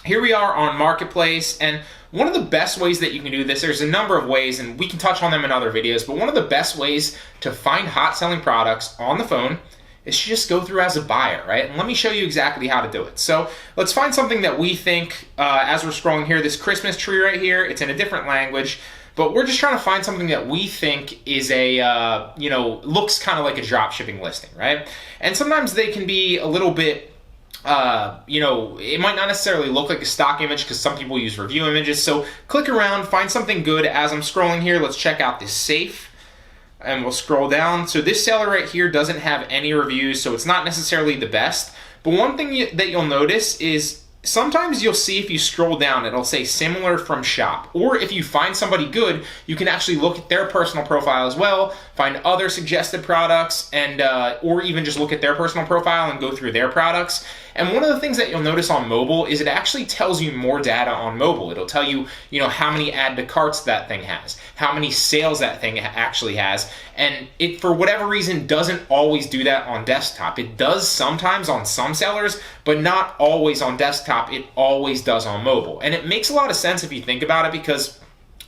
here we are on Marketplace, and one of the best ways that you can do this, there's a number of ways, and we can touch on them in other videos, but one of the best ways to find hot selling products on the phone is to just go through as a buyer, right? And let me show you exactly how to do it. So let's find something that we think, as we're scrolling here, this Christmas tree right here, it's in a different language, but we're just trying to find something that we think is a, looks kind of like a drop shipping listing, right? And sometimes they can be a little bit, it might not necessarily look like a stock image because some people use review images. So click around, find something good. As I'm scrolling here, let's check out this safe. And we'll scroll down. So this seller right here doesn't have any reviews, so it's not necessarily the best. But one thing that you'll notice is sometimes you'll see if you scroll down, it'll say similar from shop. Or if you find somebody good, you can actually look at their personal profile as well, find other suggested products, and or even just look at their personal profile and go through their products. And one of the things that you'll notice on mobile is it actually tells you more data on mobile. It'll tell you, how many add to carts that thing has, how many sales that thing actually has. And it, for whatever reason, doesn't always do that on desktop. It does sometimes on some sellers, but not always on desktop. It always does on mobile. And it makes a lot of sense if you think about it, because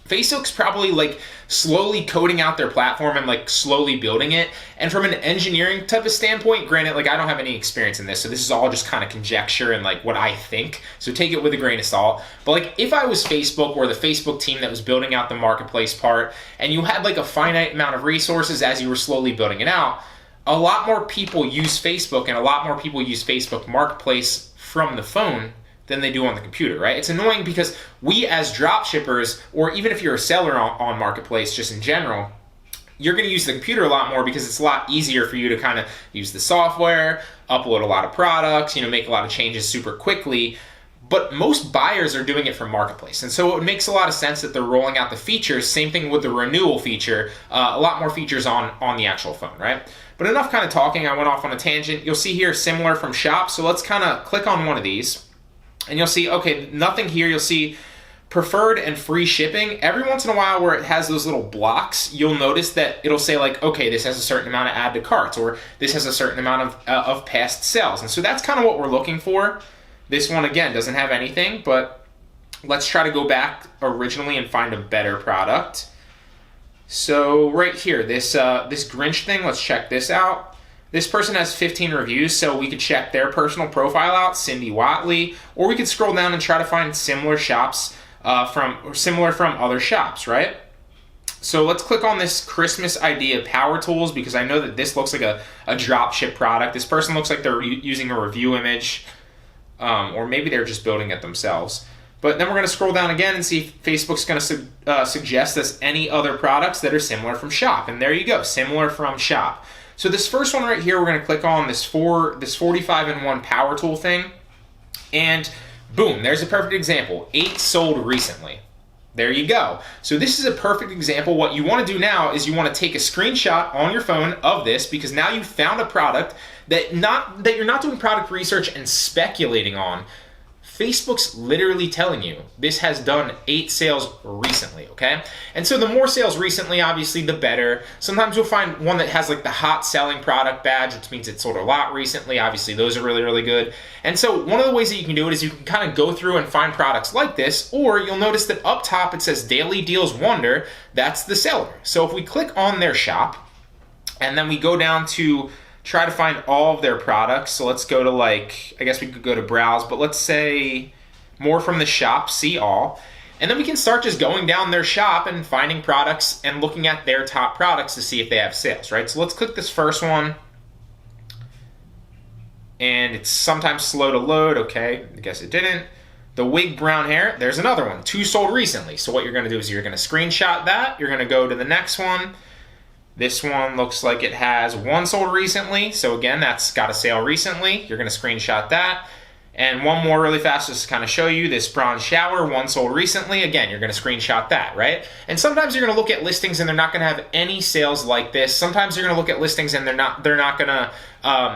Facebook's probably slowly coding out their platform and slowly building it. And from an engineering type of standpoint, granted, I don't have any experience in this, so this is all just kind of conjecture and what I think. So take it with a grain of salt. But if I was Facebook or the Facebook team that was building out the Marketplace part, and you had a finite amount of resources as you were slowly building it out, a lot more people use Facebook and a lot more people use Facebook Marketplace from the phone than they do on the computer, right? It's annoying because we as drop shippers, or even if you're a seller on Marketplace just in general, you're going to use the computer a lot more because it's a lot easier for you to kind of use the software, upload a lot of products, make a lot of changes super quickly. But most buyers are doing it from Marketplace. And so it makes a lot of sense that they're rolling out the features. Same thing with the renewal feature, a lot more features on the actual phone, right? But enough kind of talking, I went off on a tangent. You'll see here similar from shop. So let's kind of click on one of these. And you'll see, okay, nothing here. You'll see preferred and free shipping. Every once in a while where it has those little blocks, you'll notice that it'll say okay, this has a certain amount of add to carts, or this has a certain amount of past sales. And so that's kind of what we're looking for. This one, again, doesn't have anything, but let's try to go back originally and find a better product. So right here, this Grinch thing, let's check this out. This person has 15 reviews, so we could check their personal profile out, Cindy Watley, or we could scroll down and try to find similar shops from other shops, right? So let's click on this Christmas Idea Power Tools, because I know that this looks like a drop ship product. This person looks like they're using a review image, or maybe they're just building it themselves. But then we're going to scroll down again and see if Facebook's going to suggest us any other products that are similar from shop. And there you go, similar from shop. So this first one right here, we're going to click on this 45-in-1 power tool thing, and boom, there's a perfect example. 8 sold recently. There you go. So this is a perfect example. What you want to do now is you want to take a screenshot on your phone of this, because now you found a product that you're not doing product research and speculating on. Facebook's literally telling you this has done 8 sales recently, okay? And so the more sales recently, obviously, the better. Sometimes you'll find one that has the hot selling product badge, which means it sold a lot recently. Obviously, those are really, really good. And so one of the ways that you can do it is you can kind of go through and find products like this, or you'll notice that up top it says Daily Deals Wonder. That's the seller. So if we click on their shop, and then we go down to try to find all of their products. So let's go to I guess we could go to browse, but let's say more from the shop, see all. And then we can start just going down their shop and finding products and looking at their top products to see if they have sales, right? So let's click this first one. And it's sometimes slow to load. Okay, I guess it didn't. The wig brown hair, there's another one, 2 sold recently. So what you're gonna do is you're gonna screenshot that. You're gonna go to the next one. This one looks like it has 1 sold recently. So again, that's got a sale recently. You're going to screenshot that. And one more really fast just to kind of show you this bronze shower, 1 sold recently. Again, you're going to screenshot that, right? And sometimes you're going to look at listings and they're not going to have any sales like this. Sometimes you're going to look at listings and they're not going to,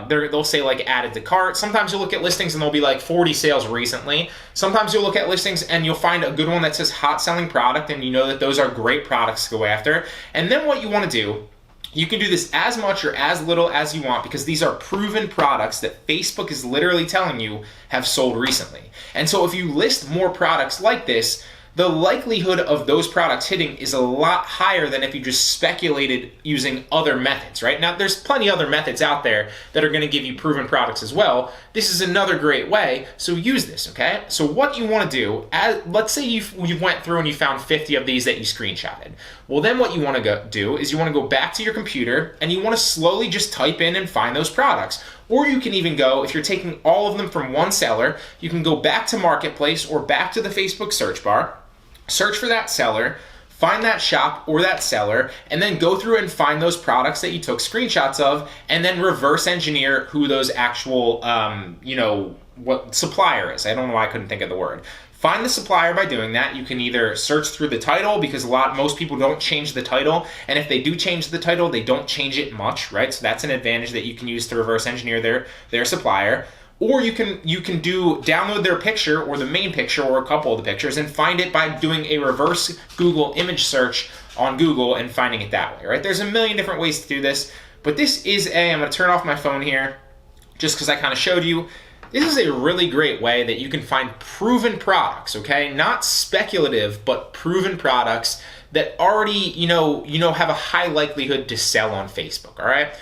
they'll say added to cart. Sometimes you'll look at listings and they'll be 40 sales recently. Sometimes you'll look at listings and you'll find a good one that says hot selling product, and you know that those are great products to go after. And then what you want to do You can do this as much or as little as you want because these are proven products that Facebook is literally telling you have sold recently. And so if you list more products like this, the likelihood of those products hitting is a lot higher than if you just speculated using other methods, right? Now, there's plenty other methods out there that are going to give you proven products as well. This is another great way, so use this, okay? So what you want to do, let's say you went through and you found 50 of these that you screenshotted. Well, then what you want to do is you want to go back to your computer and you want to slowly just type in and find those products. Or you can even go, if you're taking all of them from one seller, you can go back to Marketplace or back to the Facebook search bar, search for that seller, find that shop or that seller, and then go through and find those products that you took screenshots of, and then reverse engineer who those actual, what supplier is. I don't know why I couldn't think of the word. Find the supplier by doing that. You can either search through the title because most people don't change the title, and if they do change the title, they don't change it much, right? So that's an advantage that you can use to reverse engineer their supplier. Or you can download their picture or the main picture or a couple of the pictures and find it by doing a reverse Google image search on Google and finding it that way, right? There's a million different ways to do this, but this is I'm going to turn off my phone here just because I kind of showed you. This is a really great way that you can find proven products, okay? Not speculative, but proven products that already, have a high likelihood to sell on Facebook, all right?